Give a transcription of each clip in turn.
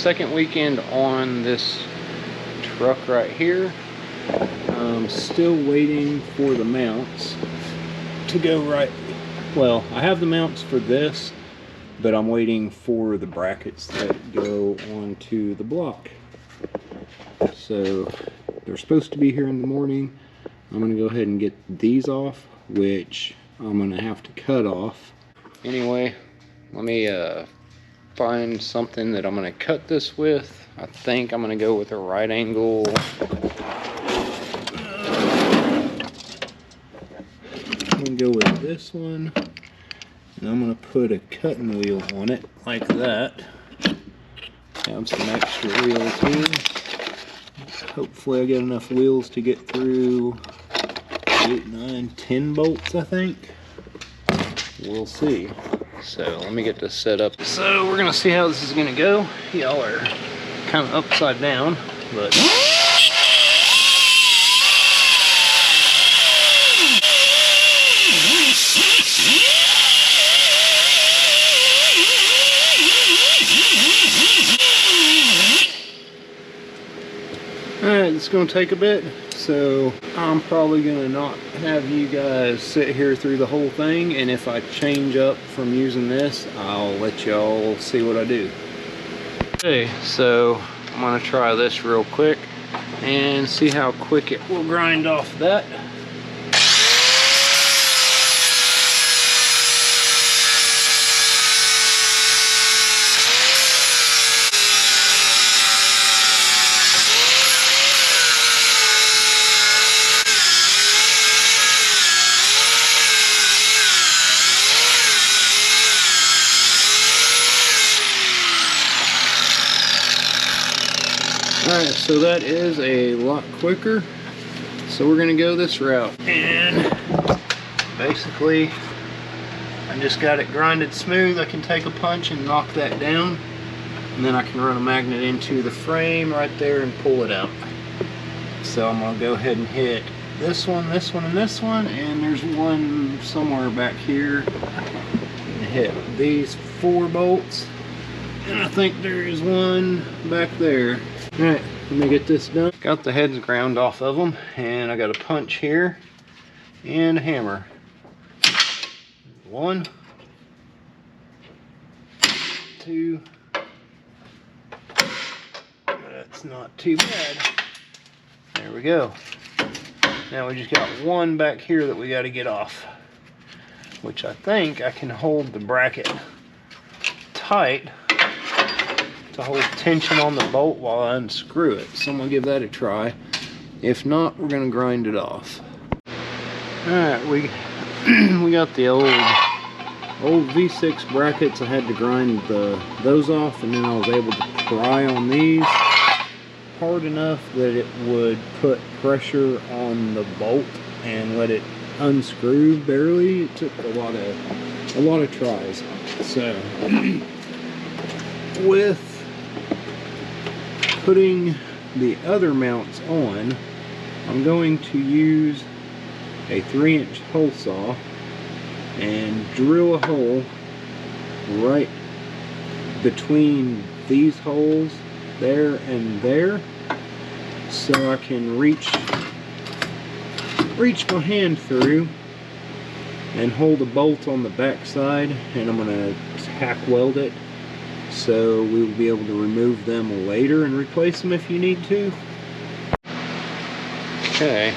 second weekend on this truck right here. I'm still waiting for the mounts to go right. Well, I have the mounts for this, but I'm waiting for the brackets that go onto the block. So they're supposed to be here in the morning. I'm gonna go ahead and get these off, which I'm gonna have to cut off. Anyway, let me find something that I'm gonna cut this with. I think I'm gonna go with a right angle. I'm gonna go with this one, and I'm gonna put a cutting wheel on it like that. Have some extra wheels here. Hopefully I get enough wheels to get through 8, 9, 10 bolts, I think. We'll see. So let me get this set up. So we're gonna see how this is gonna go. Y'all are kind of upside down, but alright, it's gonna take a bit, so I'm probably gonna not have you guys sit here through the whole thing, and if I change up from using this, I'll let y'all see what I do. Okay, so I'm gonna try this real quick and see how quick it will grind off that. Alright, so that is a lot quicker. So we're gonna go this route. And basically, I just got it grinded smooth. I can take a punch and knock that down. And then I can run a magnet into the frame right there and pull it out. So I'm gonna go ahead and hit this one, this one, and this one. And there's one somewhere back here. And hit these 4 bolts. And I think there is one back there. Alright, let me get this done. Got the heads ground off of them, and I got a punch here and a hammer. 1, 2. That's not too bad. There we go. Now we just got one back here that we got to get off, which I think I can hold the bracket tight to hold tension on the bolt while I unscrew it. So I'm gonna give that a try. If not, we're gonna grind it off. Alright, we got the old V6 brackets. I had to grind those off, and then I was able to pry on these hard enough that it would put pressure on the bolt and let it unscrew barely. It took a lot of tries. So with putting the other mounts on, I'm going to use a 3-inch hole saw and drill a hole right between these holes there and there, so I can reach my hand through and hold a bolt on the back side, and I'm going to tack weld it. So we will be able to remove them later and replace them if you need to. Okay.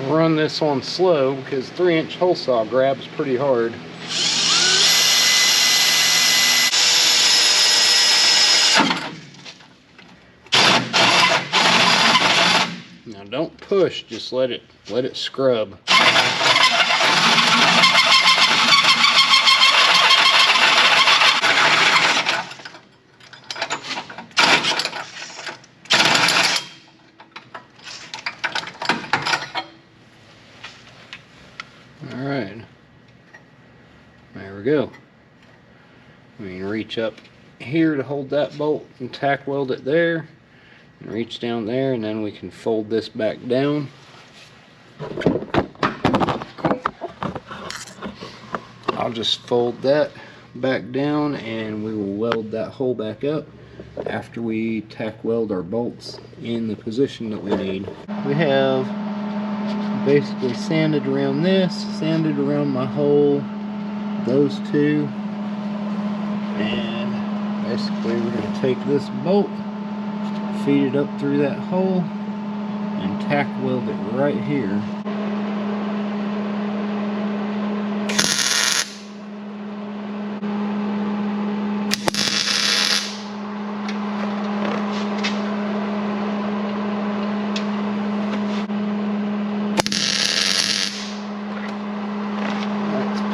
I'll run this on slow because 3-inch hole saw grabs pretty hard. Now don't push, just let it scrub. Alright, there we go. We can reach up here to hold that bolt and tack weld it there, and reach down there, and then we can fold this back down. I'll just fold that back down and we will weld that hole back up after we tack weld our bolts in the position that we need. We have basically sanded around this, sanded around my hole, those two, and basically we're going to take this bolt, feed it up through that hole, and tack weld it right here.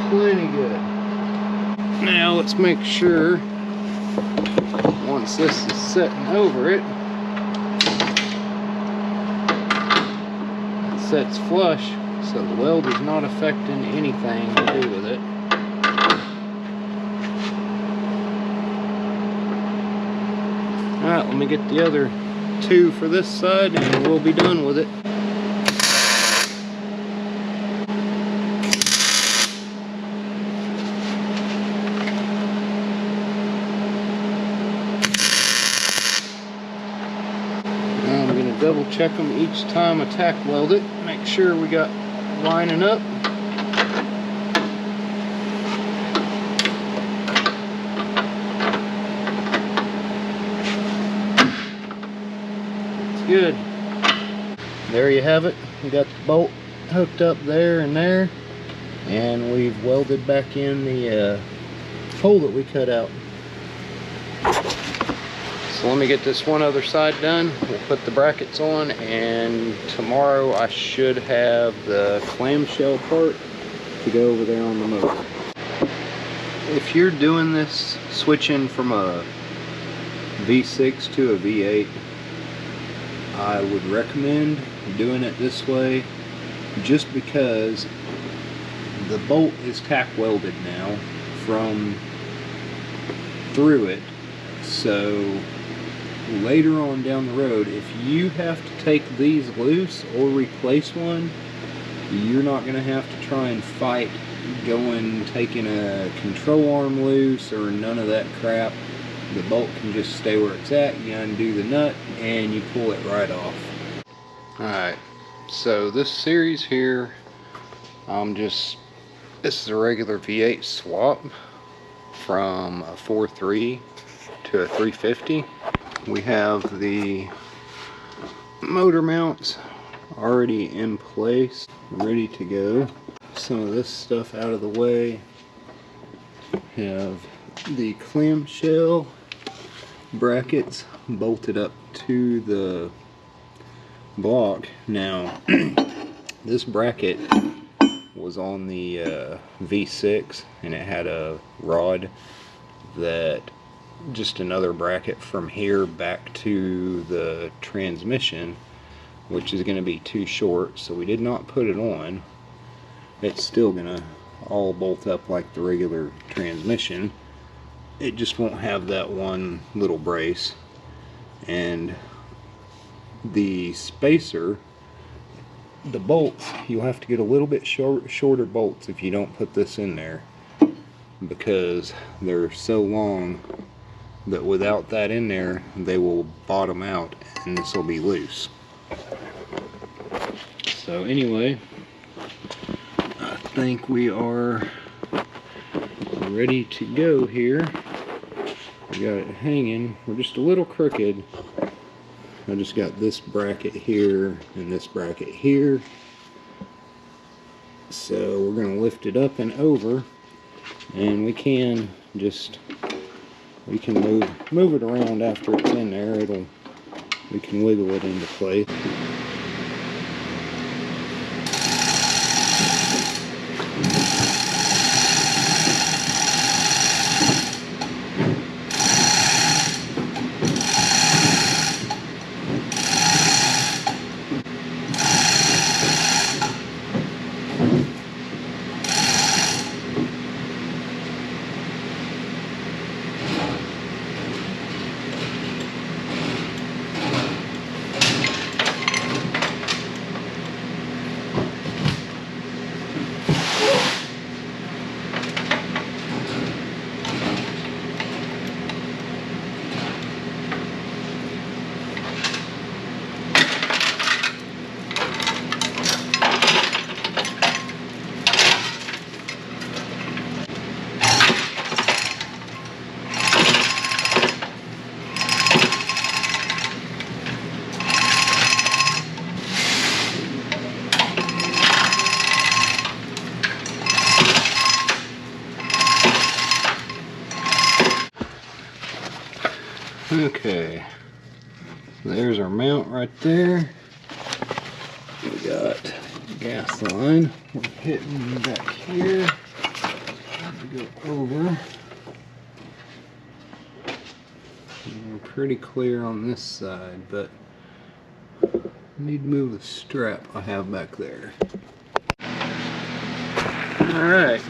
Plenty good. Now let's make sure once this is setting over it, it sets flush so the weld is not affecting anything to do with it. Alright, let me get the other two for this side and we'll be done with it. Double check them each time I tack weld it, make sure we got lining up. It's good. There you have it. We got the bolt hooked up there, and we've welded back in the hole that we cut out. So let me get this one other side done. We'll put the brackets on, and tomorrow I should have the clamshell part to go over there on the motor. If you're doing this, switching from a V6 to a V8, I would recommend doing it this way just because the bolt is tack welded now from through it. So later on down the road, if you have to take these loose or replace one, you're not going to have to try and fight taking a control arm loose or none of that crap. The bolt can just stay where it's at. You undo the nut and you pull it right off. Alright, so this series here, this is a regular V8 swap from a 4.3 to a 350. We have the motor mounts already in place, ready to go. Some of this stuff out of the way. Have the clamshell brackets bolted up to the block. Now, this bracket was on the V6 and it had a rod that just another bracket from here back to the transmission, which is going to be too short, so we did not put it on. It's still going to all bolt up like the regular transmission. It just won't have that one little brace. And the spacer, the bolts, you'll have to get a little bit shorter bolts if you don't put this in there, because they're so long that without that in there they will bottom out and this will be loose. So anyway, I think we are ready to go here. We got it hanging. We're just a little crooked. I just got this bracket here and this bracket here. So we're going to lift it up and over, and we can move it around after it's in there. We can wiggle it into place. Okay, there's our mount right there. We got gas line. We're hitting back here. We go over. And we're pretty clear on this side, but I need to move the strap I have back there. Alright,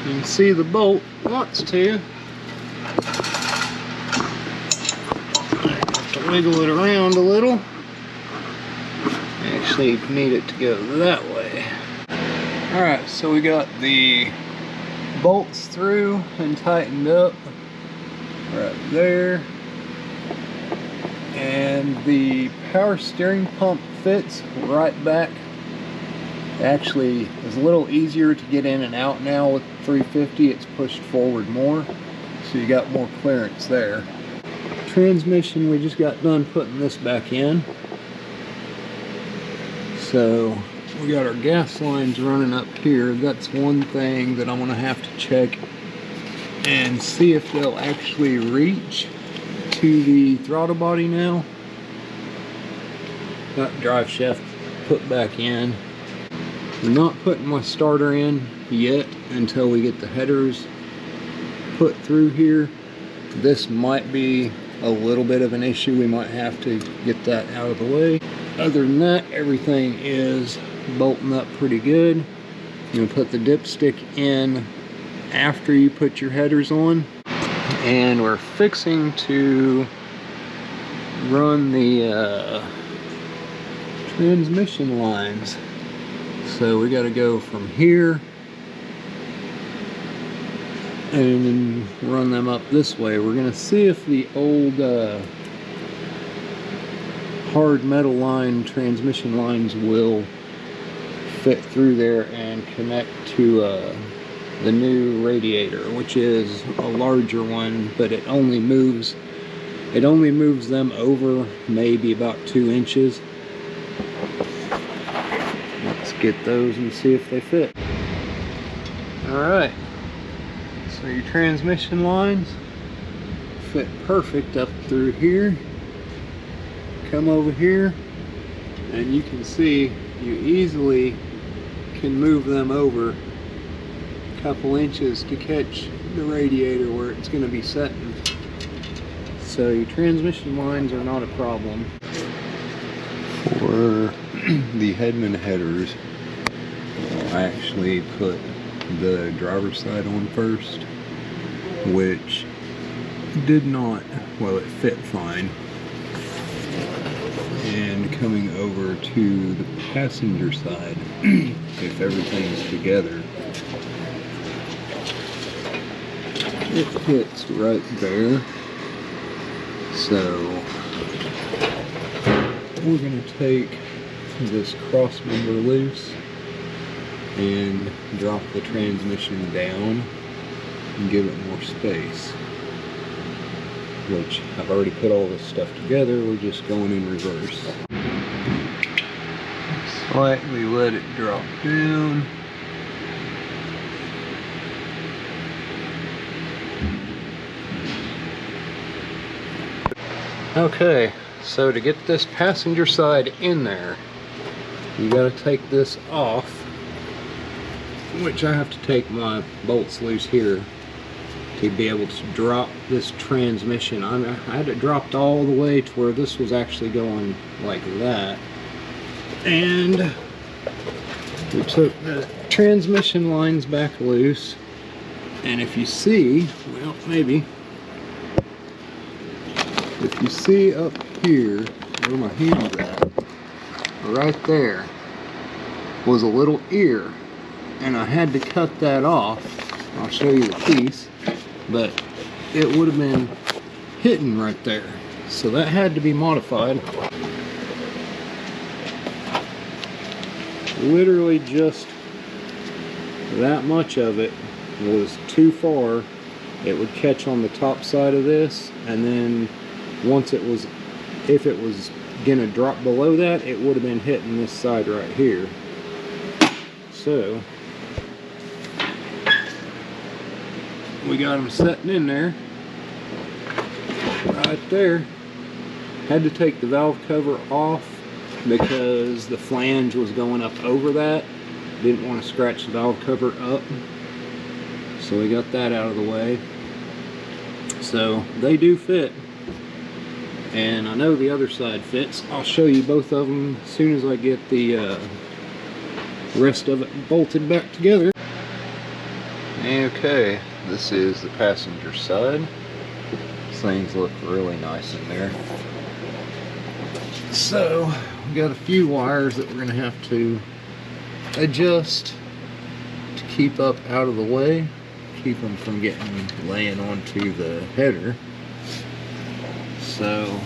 you can see the bolt wants to. Wiggle it around a little. Actually need it to go that way. Alright, so we got the bolts through and tightened up right there, and the power steering pump fits right back. Actually, it's a little easier to get in and out now with 350. It's pushed forward more, so you got more clearance there. Transmission, we just got done putting this back in. So we got our gas lines running up here. That's one thing that I'm gonna have to check and see if they'll actually reach to the throttle body now. Got drive shaft put back in. I'm not putting my starter in yet until we get the headers put through here. This might be a little bit of an issue. We might have to get that out of the way. Other than that, everything is bolting up pretty good. You're gonna put the dipstick in after you put your headers on, and we're fixing to run the transmission lines. So we got to go from here and then run them up this way. We're going to see if the old hard metal line transmission lines will fit through there and connect to the new radiator, which is a larger one, but it only moves them over maybe about 2 inches. Let's get those and see if they fit. Alright, so your transmission lines fit perfect up through here. Come over here and you can see you easily can move them over a couple inches to catch the radiator where it's going to be setting. So your transmission lines are not a problem. For the Headman headers, I actually put the driver's side on first, which did not, well, it fit fine. And coming over to the passenger side, if everything's together, it fits right there. So we're going to take this cross member loose and drop the transmission down and give it more space, which I've already put all this stuff together. We're just going in reverse. Slightly let it drop down. Okay, so to get this passenger side in there, you got to take this off, which I have to take my bolts loose here to be able to drop this transmission. I had it dropped all the way to where this was actually going like that. And we took the transmission lines back loose. And if you see, well, maybe, if you see up here, where my hand's at, right there was a little ear, and I had to cut that off. I'll show you the piece, but it would have been hitting right there, so that had to be modified. Literally just that much of it was too far. It would catch on the top side of this, and then once it was, if it was gonna drop below that, it would have been hitting this side right here. So we got them setting in there right right there. Had to take the valve cover off because the flange was going up over that. Didn't want to scratch the valve cover up, so we got that out of the way. So they do fit, and I know the other side fits. I'll show you both of them as soon as I get the rest of it bolted back together. Okay, this is the passenger side. These things look really nice in there. So we got a few wires that we're going to have to adjust to keep up out of the way, keep them from laying onto the header. So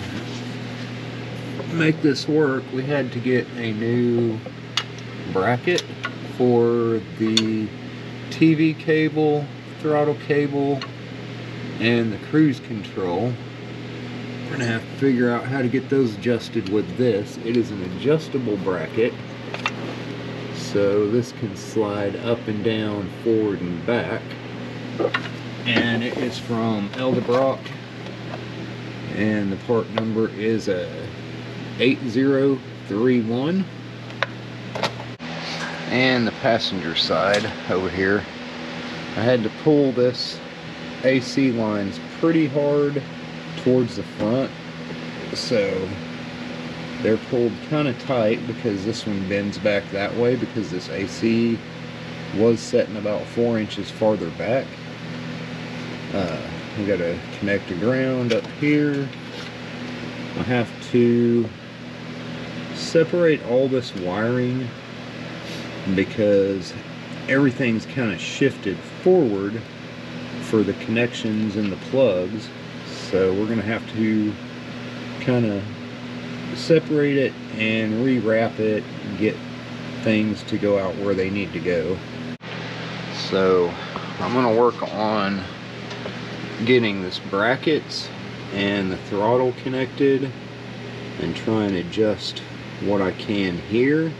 to make this work, we had to get a new bracket for the TV cable, throttle cable, and the cruise control. We're going to have to figure out how to get those adjusted with this. It is an adjustable bracket, so this can slide up and down, forward and back. And it is from Eldebrock, and the part number is 8031. And the passenger side over here, I had to pull this AC lines pretty hard towards the front, so they're pulled kind of tight because this one bends back that way because this AC was setting about 4 inches farther back. We got to connect a ground up here. I have to separate all this wiring because everything's kind of shifted forward for the connections and the plugs. So we're going to have to kind of separate it and rewrap it and get things to go out where they need to go. So I'm going to work on getting this brackets and the throttle connected and try and adjust what I can here.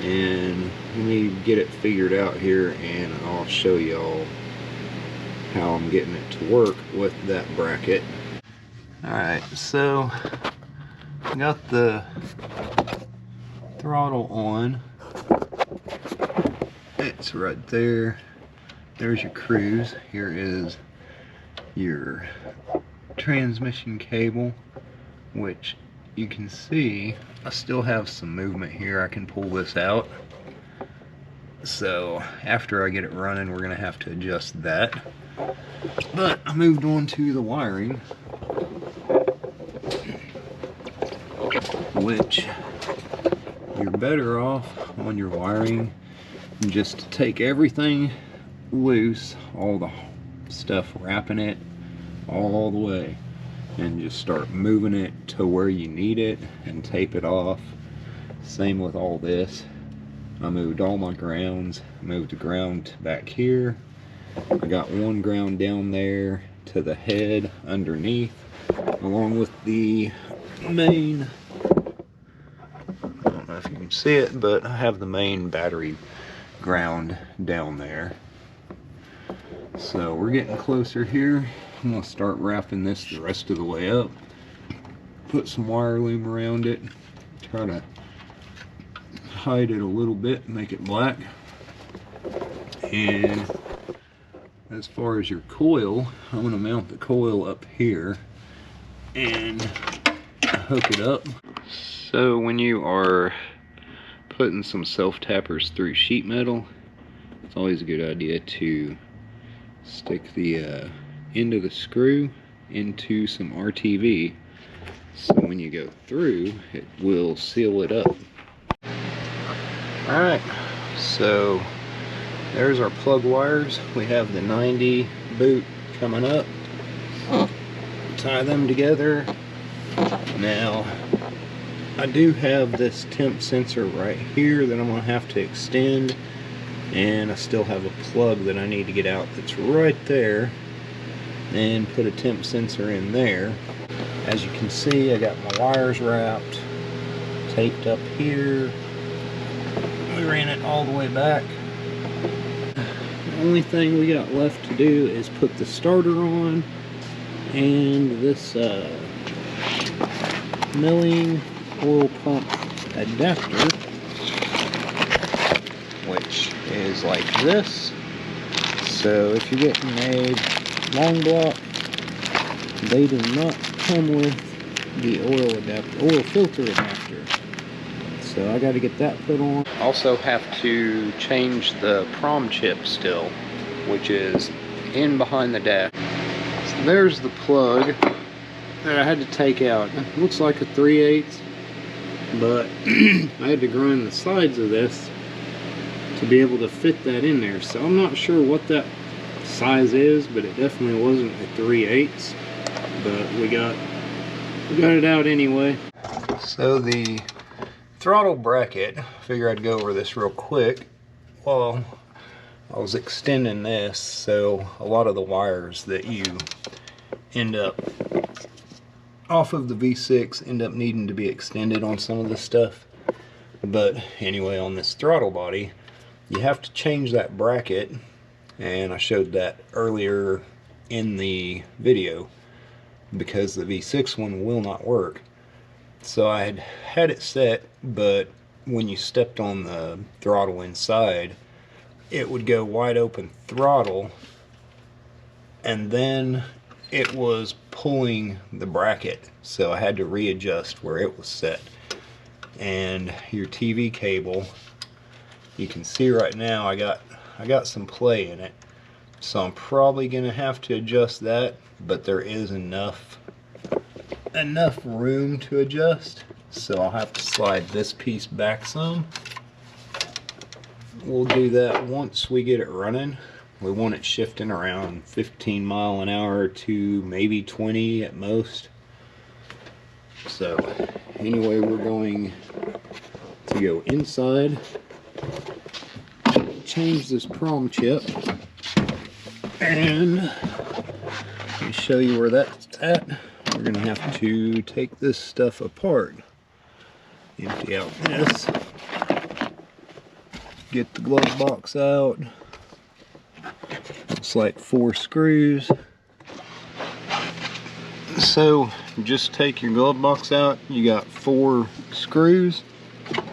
And let me get it figured out here and I'll show y'all how I'm getting it to work with that bracket. Alright, so I got the throttle on. It's right there. There's your cruise. Here is your transmission cable, which you can see I still have some movement here. I can pull this out. So after I get it running, we're gonna have to adjust that. But I moved on to the wiring, which you're better off on your wiring just to take everything loose, all the stuff, wrapping it all the way, and just start moving it to where you need it and tape it off. Same with all this. I moved all my grounds. I moved the ground back here. I got one ground down there to the head underneath, along with the main, I don't know if you can see it, but I have the main battery ground down there. So we're getting closer here. I'm going to start wrapping this the rest of the way up. Put some wire loom around it. Try to hide it a little bit, make it black. And as far as your coil, I'm going to mount the coil up here and hook it up. So when you are putting some self-tappers through sheet metal, it's always a good idea to stick the end of the screw into some RTV, so when you go through, it will seal it up. Alright, so there's our plug wires. We have the 90 boot coming up. Tie them together. Now, I do have this temp sensor right here that I'm going to have to extend, and I still have a plug that I need to get out that's right there, and put a temp sensor in there. As you can see, I got my wires wrapped, taped up here. We ran it all the way back. The only thing we got left to do is put the starter on And this milling oil pump adapter, which is like this. So if you're getting a long block, they do not come with the oil filter adapter. So I got to get that put on. Also have to change the prom chip still, which is in behind the dash. So there's the plug that I had to take out. It looks like a 3/8, but I had to grind the sides of this to be able to fit that in there. So I'm not sure what that size is, but it definitely wasn't a 3/8. But we got it out anyway. So the throttle bracket, figure I'd go over this real quick. Well, I was extending this, so a lot of the wires that you end up off of the V6 end up needing to be extended on some of this stuff. But anyway, on this throttle body, you have to change that bracket, and I showed that earlier in the video, because the V6 one will not work. So I had it set, but when you stepped on the throttle inside, it would go wide open throttle, and then it was pulling the bracket, so I had to readjust where it was set. And your TV cable, you can see right now I got some play in it, so I'm probably gonna have to adjust that, but there is enough room to adjust, so I'll have to slide this piece back some. We'll do that once we get it running. We want it shifting around 15 mile an hour to maybe 20 at most. So anyway, we're going to go inside, change this prom chip, and let me show you where that's at. We're gonna have to take this stuff apart, empty out this, get the glove box out. It's like 4 screws. So just take your glove box out, you got 4 screws.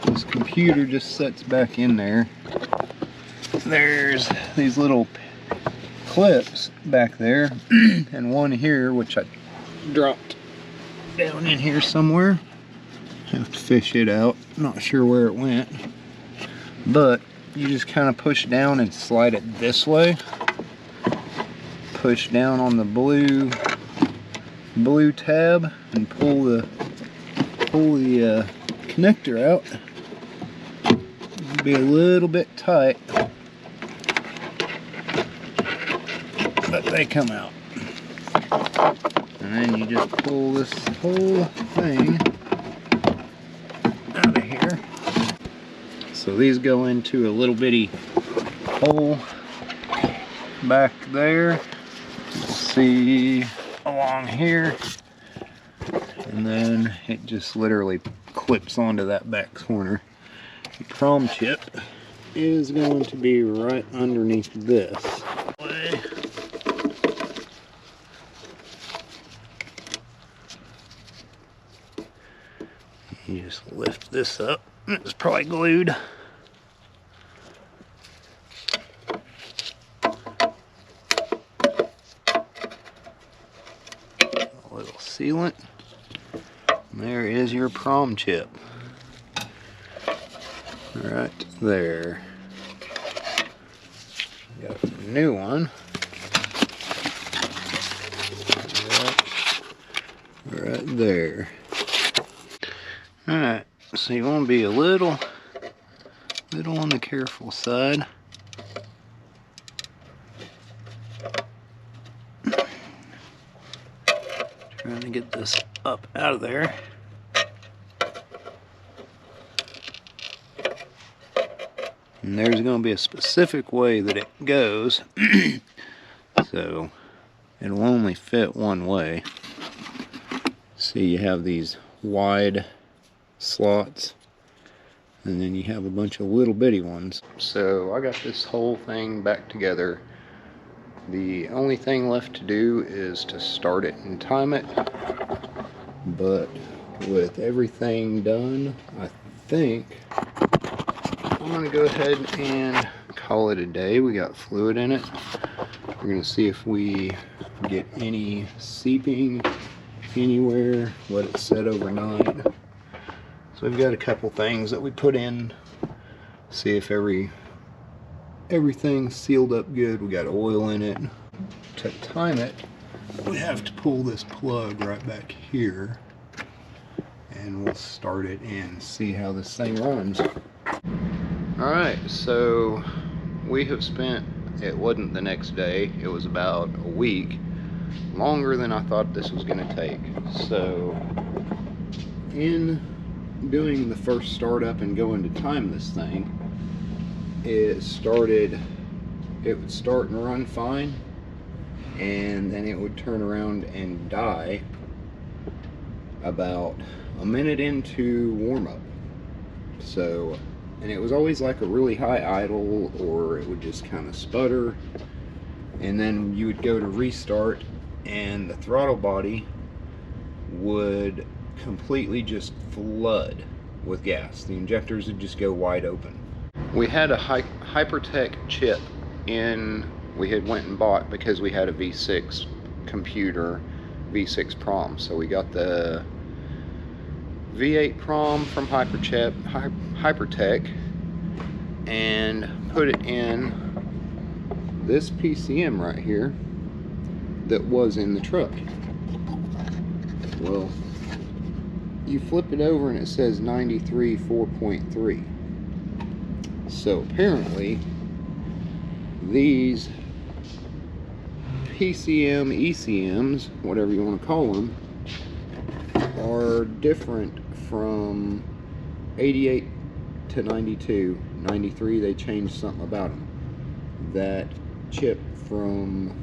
This computer just sets back in there. There's these little clips back there and one here which I dropped down in here somewhere. Have to fish it out, not sure where it went, but you just kind of push down and slide it this way. Push down on the blue tab and pull the connector out. It'll be a little bit tight, but they come out. And then you just pull this whole thing out of here. So these go into a little bitty hole back there. See along here, and then it just literally clips onto that back corner. The prom chip is going to be right underneath this. You just lift this up. It's probably glued. Sealant. And there is your prom chip. Right there. Got a new one. Right there. Alright, so you want to be a little on the careful side. Trying to get this up out of there. And there's going to be a specific way that it goes. So it'll only fit one way. See, you have these wide slots, and then you have a bunch of little bitty ones. So I got this whole thing back together The only thing left to do is to start it and time it, but with everything done, I think I'm going to go ahead and call it a day. We got fluid in it. We're going to see if we get any seeping anywhere, let it set overnight. So we've got a couple things that we put in, see if everything's sealed up good. We got oil in it. To time it, we have to pull this plug right back here, and we'll start it and see how this thing runs. Alright, so we have spent, it wasn't the next day, it was about a week, longer than I thought this was going to take. So in doing the first startup and going to time this thing, it would start and run fine, and then it would turn around and die about a minute into warm-up. So, and it was always like a really high idle, or it would just kind of sputter, and then you would go to restart and the throttle body would completely just flood with gas. The injectors would just go wide open. We had a Hypertech chip we had went and bought because we had a V6 computer, V6 PROM. So we got the V8 PROM from Hypertech and put it in this PCM right here that was in the truck. Well, you flip it over and it says 93 4.3. So apparently these PCM ECMs, whatever you want to call them, are different from 88 to 92. 93, they changed something about them. That chip from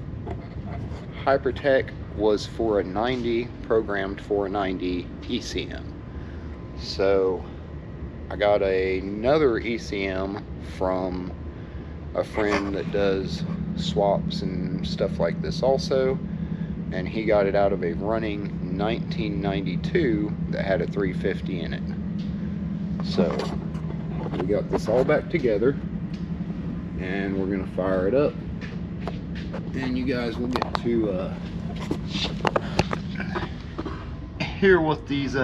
Hypertech was for a 90, programmed for a 90 ECM. So I got another ECM from a friend that does swaps and stuff like this also, and he got it out of a running 1992 that had a 350 in it. So we got this all back together, and we're gonna fire it up, and you guys will get to hear what these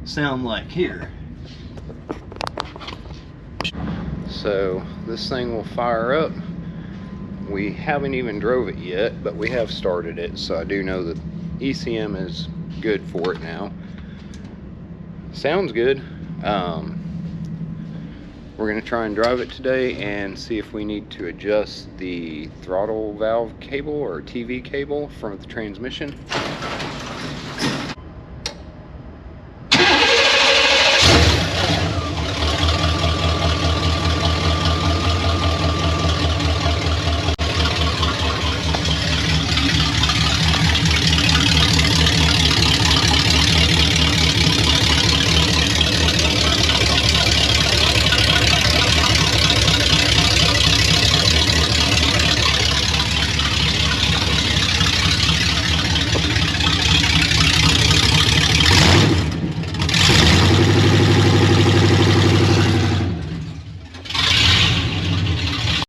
sound like here. So this thing will fire up. We haven't even drove it yet, but we have started it, so I do know that ECM is good for it now. Sounds good. We're going to try and drive it today and see if we need to adjust the throttle valve cable or TV cable from the transmission.